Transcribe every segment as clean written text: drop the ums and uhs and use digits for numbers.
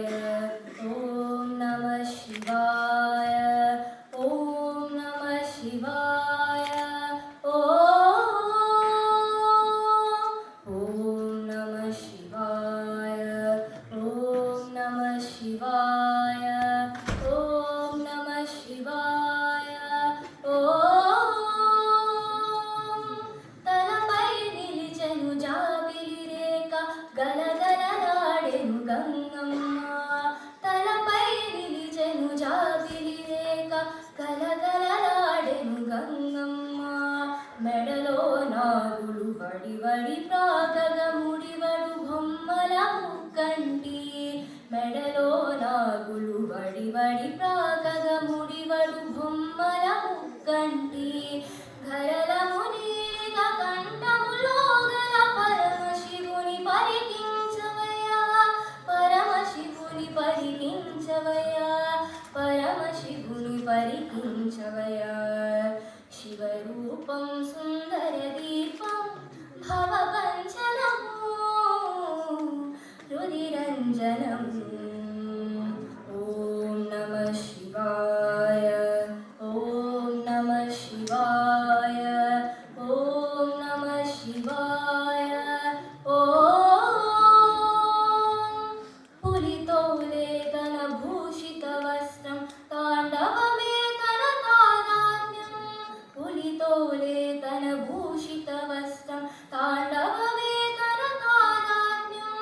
ఓం నమః శివాయ ఓం నమః శివాయ ఓం నమః శివాయ ఓం నమః శివాయ ఓం నమః శివాయ తలపై నిలిచెను జాబిలి రేఖ గలగలలాడెను గంగమ్మ తలపై నిలిచెను జాబిలి రేఖ గలగలలాడెను గంగమ్మ మెడలో నాగులు వడి వడి ప్రాగగ ముడివడు బొమ్మల ముక్కంటి మెడలో నాగులు వడి వడి ప్రాగగ ముడివడు బొమ్మల ముక్కంటి ఘరలము నీలిక కంఠములో గల పరమశివుని పరికించవయ్యా పరమశివుని పరికించవయ్యా పరమశివుని పరికించవయ్యా శివరూపం సుందర దీపం భవపంచనము రుధిరంజనము ఓం నమః శివాయ ఓం నమః శివాయ ఓం నమః శివాయ పులితోలే తన భూషిత వస్త్రం తాండవమే తన తాదాత్మ్యం పులితోలే తన భూషిత వస్త్రం తాండవమే తన తాదాత్మ్యం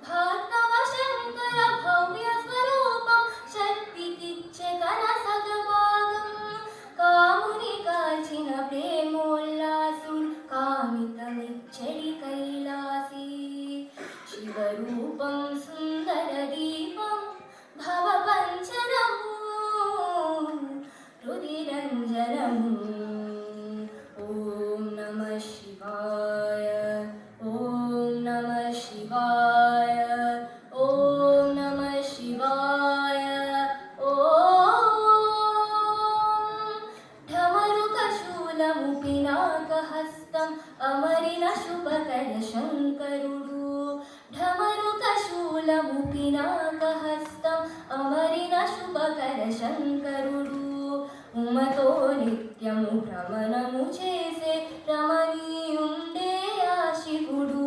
భార్గవ శంకర భవ్య స్వరూపం శక్తికిచ్చే తన సగభాగం కాముని కాల్చిన ప్రేమోల్లాసుడు కామితమిచ్చడి కైలాసి శివరూపం సుందర దీపం భవపంచనము రుధిరంజనము ఓం నమః శివాయ ఓం నమః శివాయ ఓం నమః శివాయ ఢమరుకశూలము పినాకహస్తం అమరిన శుభకర శంకరుడు ఢమరుకశూలము పినాకహస్తం అమరిన శుభకర శంకరుడు ఉమతో నిత్యము భ్రమణము చేసే రమణీయుండే ఆ శివుడు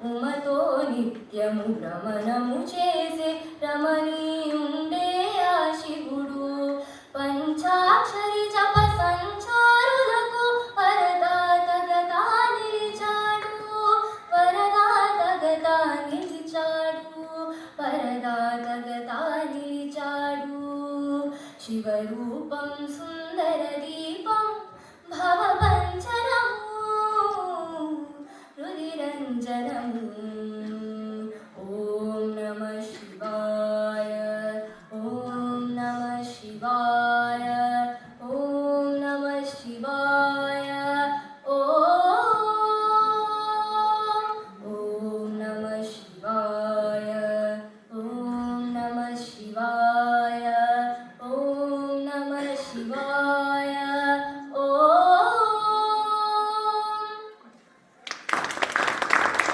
ఉమతో నిత్యము భ్రమణము చేసే రమణీయుండే ఆ శివుడు పంచాక్షరి జప సంచారులకు వరదాతగతా నిలిచాడు వరదాతగతా నిలిచాడు వరదాతగతా నిలిచాడు శివరూపం సుందర దీపం భవపంచనము రుధిరంజనము ఓం నమః శివాయ ఓం నమః శివాయ ఓం నమః శివాయ ఓం నమః శివాయ ఓం నమః శివాయ ఓం నమః శివాయ